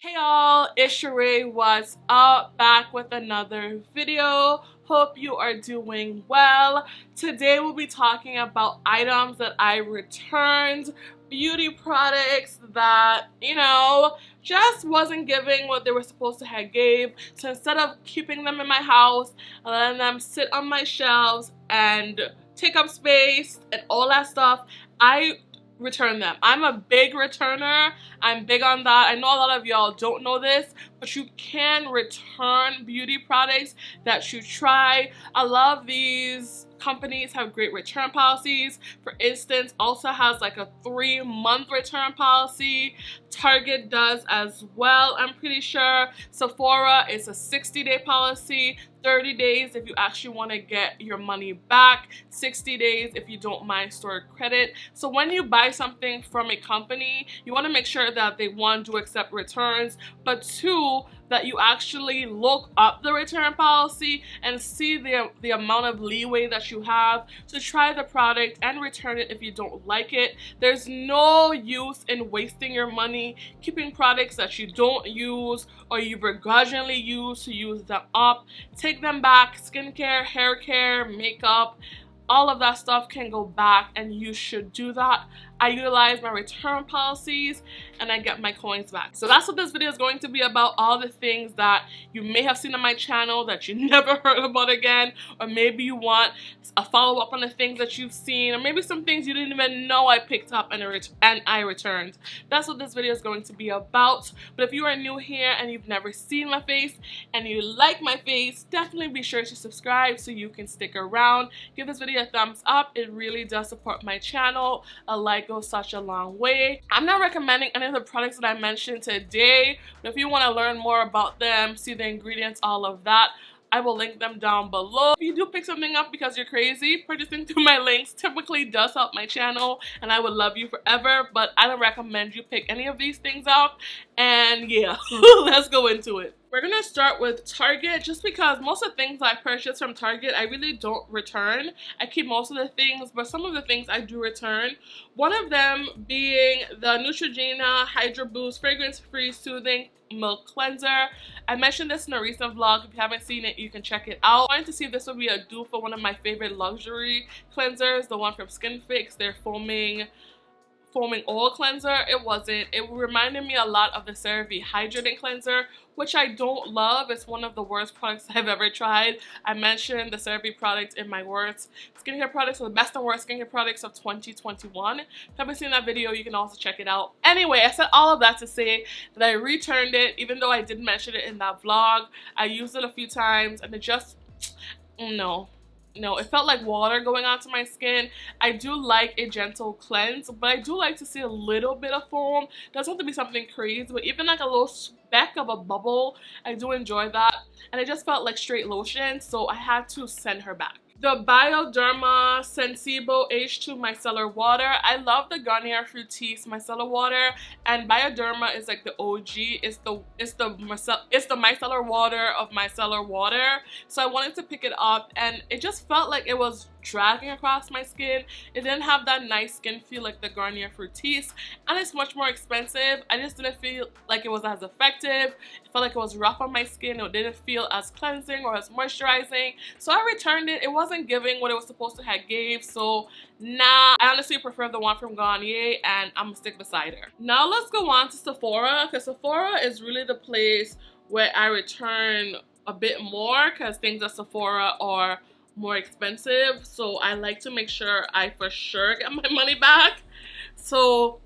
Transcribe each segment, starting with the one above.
Hey y'all, it's SheRea. What's up? Back with another video. Hope you are doing well. Today we'll be talking about items that I returned, beauty products that, just wasn't giving what they were supposed to have gave. So instead of keeping them in my house and letting them sit on my shelves and take up space and all that stuff, I return them. I'm a big returner. I'm big on that. I know a lot of y'all don't know this, but you can return beauty products that you try. A lot of these companies have great return policies. For instance, Ulta has like a 3-month return policy. Target does as well, I'm pretty sure. Sephora is a 60-day policy. 30 days if you actually want to get your money back, 60 days if you don't mind store credit. So when you buy something from a company, you want to make sure that they, one, do accept returns, but two, that you actually look up the return policy and see the amount of leeway that you have to try the product and return it if you don't like it. There's no use in wasting your money keeping products that you don't use or you begrudgingly use to use them up. Take them back. Skincare, hair care, makeup, all of that stuff can go back, and you should do that. I utilize my return policies and I get my coins back. So that's what this video is going to be about. All the things that you may have seen on my channel that you never heard about again, or maybe you want a follow-up on the things that you've seen, or maybe some things you didn't even know I picked up and I returned. That's what this video is going to be about. But if you are new here and you've never seen my face and you like my face, definitely be sure to subscribe so you can stick around. Give this video a thumbs up. It really does support my channel. A like goes such a long way. I'm not recommending any of the products that I mentioned today, but if you want to learn more about them, see the ingredients, all of that, I will link them down below. If you do pick something up because you're crazy, purchasing through my links typically does help my channel, and I would love you forever, but I don't recommend you pick any of these things up. And yeah, let's go into it. We're gonna start with Target, just because most of the things I purchase from Target I really don't return. I keep most of the things, but some of the things I do return. One of them being the Neutrogena Hydro Boost Fragrance Free Soothing Milk Cleanser. I mentioned this in a recent vlog. If you haven't seen it, you can check it out. I wanted to see if this would be a dupe for one of my favorite luxury cleansers, the one from Skin Fix, their foaming oil cleanser. It wasn't. It reminded me a lot of the CeraVe hydrating cleanser, which I don't love. It's one of the worst products I've ever tried. I mentioned the CeraVe product in my worst skincare products, or the best and worst skincare products of 2021. If you haven't seen that video, you can also check it out. Anyway, I said all of that to say that I returned it, even though I did mention it in that vlog. I used it a few times and it just, no, it felt like water going onto my skin. I do like a gentle cleanse, but I do like to see a little bit of foam. It doesn't have to be something crazy, but even like a little speck of a bubble, I do enjoy that. And it just felt like straight lotion, so I had to send her back. The Bioderma Sensibo H2 Micellar Water. I love the Garnier Fructis Micellar Water, and Bioderma is like the OG. It's the micellar water of micellar water. So I wanted to pick it up, and it just felt like it was dragging across my skin. It didn't have that nice skin feel like the Garnier Fructis, and it's much more expensive. I just didn't feel like it was as effective. It felt like it was rough on my skin. It didn't feel as cleansing or as moisturizing. So I returned it. It wasn't giving what it was supposed to have gave. So nah, I honestly prefer the one from Garnier, and I'm gonna stick beside her. Now let's go on to Sephora, because Sephora is really the place where I return a bit more, because things at Sephora are more expensive, so I like to make sure I for sure get my money back. So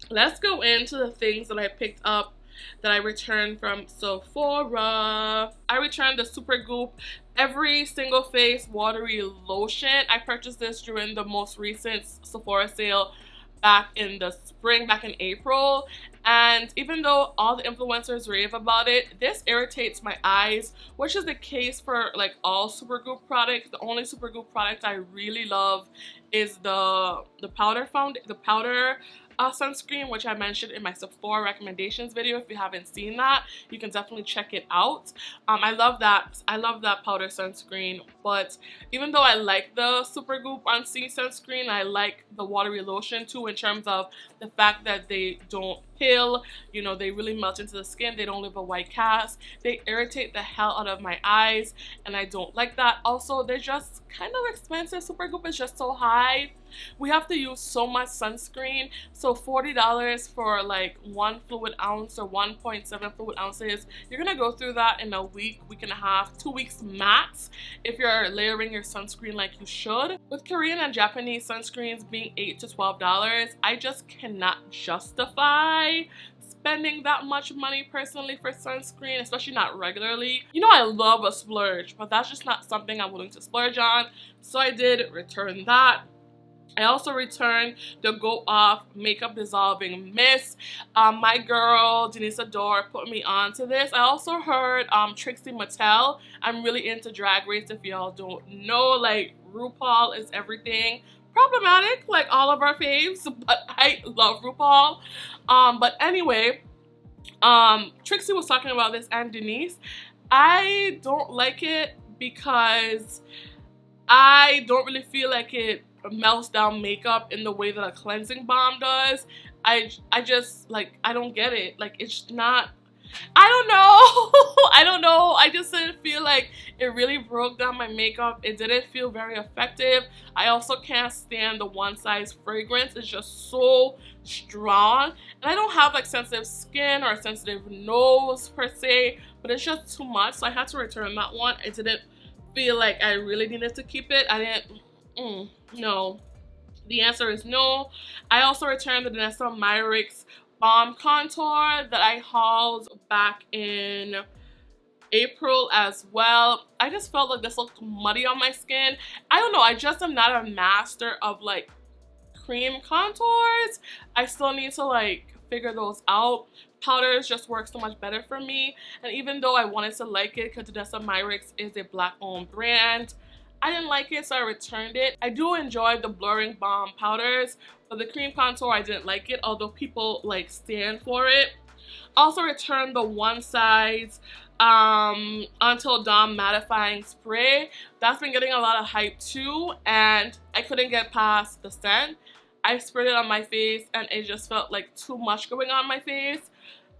let's go into the things that I picked up that I returned from Sephora. I returned the Super Goop Every Single Face Watery Lotion. I purchased this during the most recent Sephora sale back in the spring, back in April. And even though all the influencers rave about it, this irritates my eyes, which is the case for like all Supergoop products. The only Supergoop product I really love is the powder sunscreen, which I mentioned in my Sephora recommendations video. If you haven't seen that, you can definitely check it out. I love that powder sunscreen. But even though I like the Supergoop on C sunscreen, I like the watery lotion too, in terms of the fact that they don't pale. You know, they really melt into the skin. They don't leave a white cast. They irritate the hell out of my eyes, and I don't like that. Also, they're just kind of expensive. Super Goop is just so high. We have to use so much sunscreen, so $40 for like 1 fluid ounce or 1.7 fluid ounces, you're gonna go through that in a week, week and a half, 2 weeks max if you're layering your sunscreen like you should. With Korean and Japanese sunscreens being $8 to $12, I just cannot justify spending that much money personally for sunscreen, especially not regularly. You know, I love a splurge, but that's just not something I'm willing to splurge on, so I did return that. I also returned the Go Off Makeup Dissolving Mist. My girl Denise Adore put me onto this. I also heard Trixie Mattel. I'm really into Drag Race, if y'all don't know. Like, RuPaul is everything. Problematic, like all of our faves, but I love RuPaul. But anyway, Trixie was talking about this, and Denise. I don't like it because I don't really feel like it melts down makeup in the way that a cleansing balm does. I just, like, I don't get it. Like, it's not, I don't know. I don't know. I just didn't feel like it really broke down my makeup. It didn't feel very effective. I also can't stand the one size fragrance. It's just so strong. And I don't have like sensitive skin or a sensitive nose per se, but it's just too much. So I had to return that one. I didn't feel like I really needed to keep it. I didn't, no. The answer is no. I also returned the Danessa Myricks Balm Contour that I hauled back in April as well. I just felt like this looked muddy on my skin. I don't know, I just am not a master of like cream contours. I still need to like figure those out. Powders just work so much better for me, and even though I wanted to like it because Danessa Myricks is a black owned brand, I didn't like it, so I returned it. I do enjoy the blurring balm powders, but the cream contour, I didn't like it, although people like stand for it. Also returned the one size Until Dawn Mattifying Spray. That's been getting a lot of hype too, and I couldn't get past the scent. I sprayed it on my face, and it just felt like too much going on my face.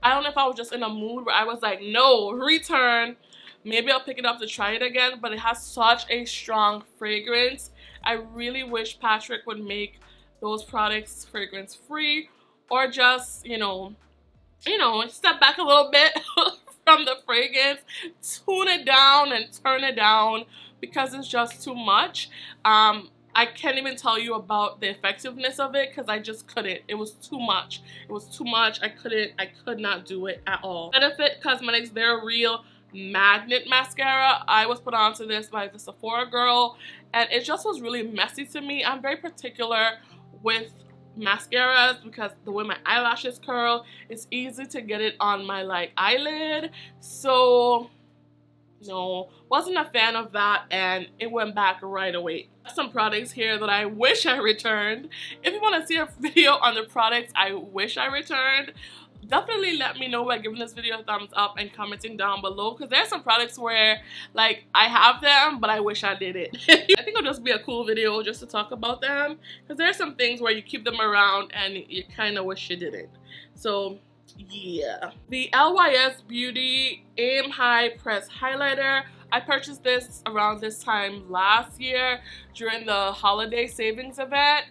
I don't know if I was just in a mood where I was like, no, return. Maybe I'll pick it up to try it again, but it has such a strong fragrance. I really wish Patrick would make those products fragrance free, or just, you know, step back a little bit from the fragrance, tune it down and turn it down, because it's just too much. I can't even tell you about the effectiveness of it because I just couldn't. It was too much. It was too much. I could not do it at all. Benefit Cosmetics, their Real Magnet Mascara. I was put onto this by the Sephora girl, and it just was really messy to me. I'm very particular with mascaras because the way my eyelashes curl, it's easy to get it on my like eyelid. So no, wasn't a fan of that, and it went back right away. Some products here that I wish I returned. If you want to see a video on the products I wish I returned, definitely let me know by giving this video a thumbs up and commenting down below, because there's some products where like I have them but I wish I didn't. I think it'll just be a cool video just to talk about them, because there's some things where you keep them around and you kind of wish you didn't. So yeah, the LYS Beauty Aim High Press Highlighter. I purchased this around this time last year during the holiday savings event,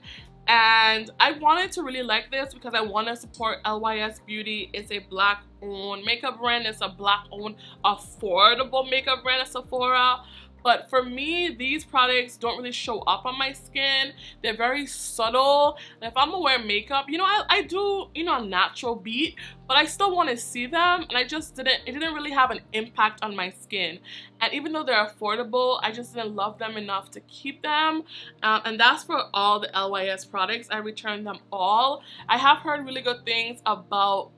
and I wanted to really like this because I want to support LYS Beauty. It's a black owned makeup brand. It's a black owned affordable makeup brand at Sephora. But for me, these products don't really show up on my skin. They're very subtle. And if I'm gonna wear makeup, you know, I do, you know, a natural beat, but I still want to see them. And it didn't really have an impact on my skin. And even though they're affordable, I just didn't love them enough to keep them. And that's for all the LYS products. I returned them all. I have heard really good things about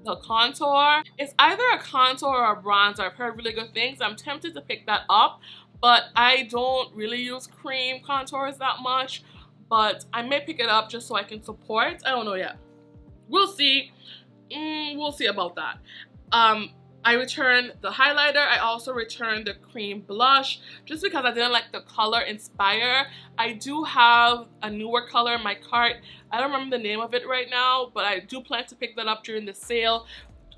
the contour. It's either a contour or a bronzer. I've heard really good things. I'm tempted to pick that up, but I don't really use cream contours that much, but I may pick it up just so I can support. I don't know yet. We'll see. We'll see about that. I returned the highlighter. I also returned the cream blush just because I didn't like the color Inspire. I do have a Newark color in my cart. I don't remember the name of it right now, but I do plan to pick that up during the sale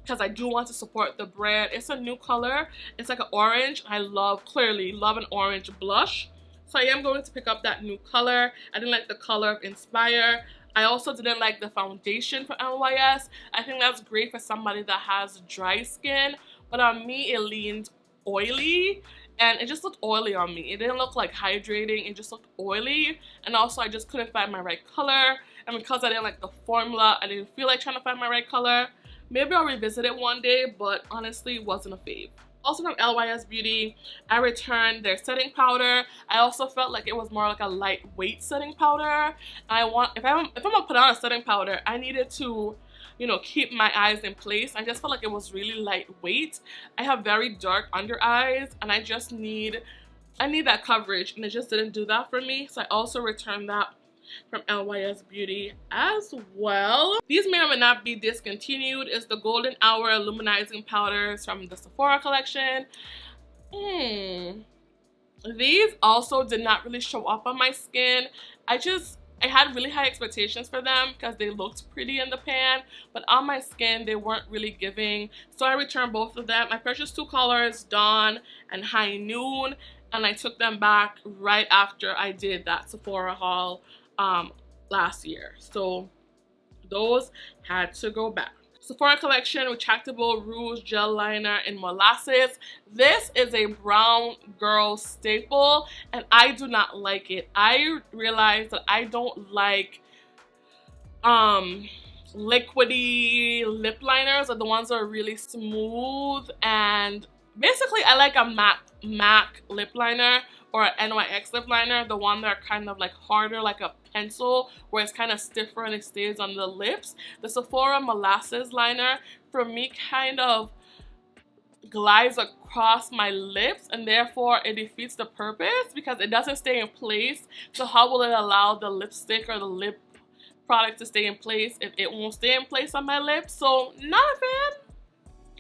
because I do want to support the brand. It's a new color. It's like an orange. I clearly love an orange blush. So I am going to pick up that new color. I didn't like the color of Inspire. I also didn't like the foundation for NYS. I think that's great for somebody that has dry skin, but on me it leaned oily and it just looked oily on me. It didn't look like hydrating, it just looked oily, and also I just couldn't find my right color, and because I didn't like the formula, I didn't feel like trying to find my right color. Maybe I'll revisit it one day, but honestly it wasn't a fave. Also from LYS Beauty, I returned their setting powder. I also felt like it was more like a lightweight setting powder. If I'm gonna put on a setting powder, I needed to, you know, keep my eyes in place. I just felt like it was really lightweight. I have very dark under eyes, and I need that coverage, and it just didn't do that for me. So I also returned that from LYS Beauty as well. These may or may not be discontinued. It's the Golden Hour Illuminizing Powders from the Sephora collection. These also did not really show up on my skin. I had really high expectations for them because they looked pretty in the pan, but on my skin they weren't really giving. So I returned both of them. I purchased two colors, Dawn and High Noon, and I took them back right after I did that Sephora haul last year. So those had to go back. Sephora collection retractable rouge gel liner in molasses. This is a brown girl staple and I do not like it. I realized that I don't like liquidy lip liners, or the ones that are really smooth, and basically I like a MAC lip liner or an NYX lip liner, the one that are kind of like harder, like a pencil, where it's kind of stiffer and it stays on the lips. The Sephora molasses liner for me kind of glides across my lips, and therefore it defeats the purpose because it doesn't stay in place. So how will it allow the lipstick or the lip product to stay in place if it won't stay in place on my lips? So not a fan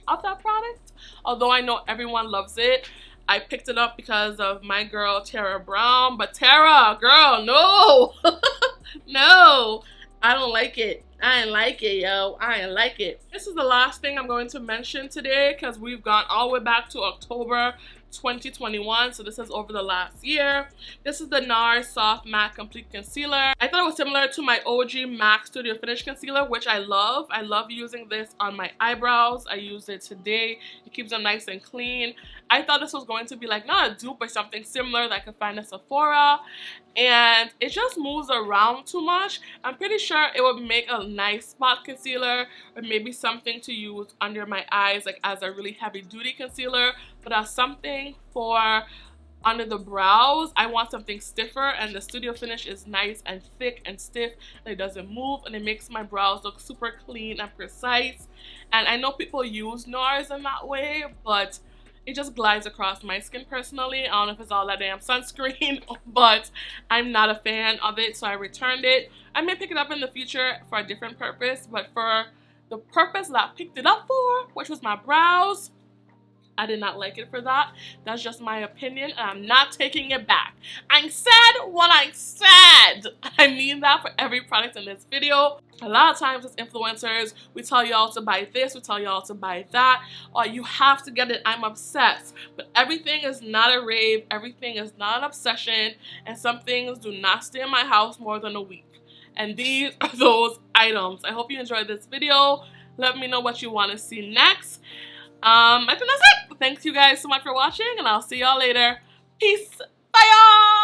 of that product, although I know everyone loves it. I picked it up because of my girl Tara Brown, but Tara, girl, no. No, I don't like it. I ain't like it, yo. I ain't like it. This is the last thing I'm going to mention today because we've gone all the way back to October 2021, so this is over the last year. This is the NARS Soft Matte Complete Concealer. I thought it was similar to my OG MAC Studio Finish Concealer, which I love. I love using this on my eyebrows. I used it today. It keeps them nice and clean. I thought this was going to be like not a dupe but something similar that I could find at Sephora, and it just moves around too much. I'm pretty sure it would make a nice spot concealer, or maybe something to use under my eyes like as a really heavy duty concealer, but as something for under the brows, I want something stiffer, and the Studio Finish is nice and thick and stiff, and it doesn't move, and it makes my brows look super clean and precise. And I know people use NARS in that way, but it just glides across my skin personally. I don't know if it's all that damn sunscreen, but I'm not a fan of it, so I returned it. I may pick it up in the future for a different purpose, but for the purpose that I picked it up for, which was my brows, I did not like it for that. That's just my opinion, and I'm not taking it back. I said what I said. I mean that for every product in this video. A lot of times as influencers, we tell y'all to buy this, we tell y'all to buy that, or you have to get it, I'm obsessed. But everything is not a rave, everything is not an obsession, and some things do not stay in my house more than a week. And these are those items. I hope you enjoyed this video. Let me know what you want to see next. I think that's it. Thanks you guys so much for watching, and I'll see y'all later. Peace. Bye y'all.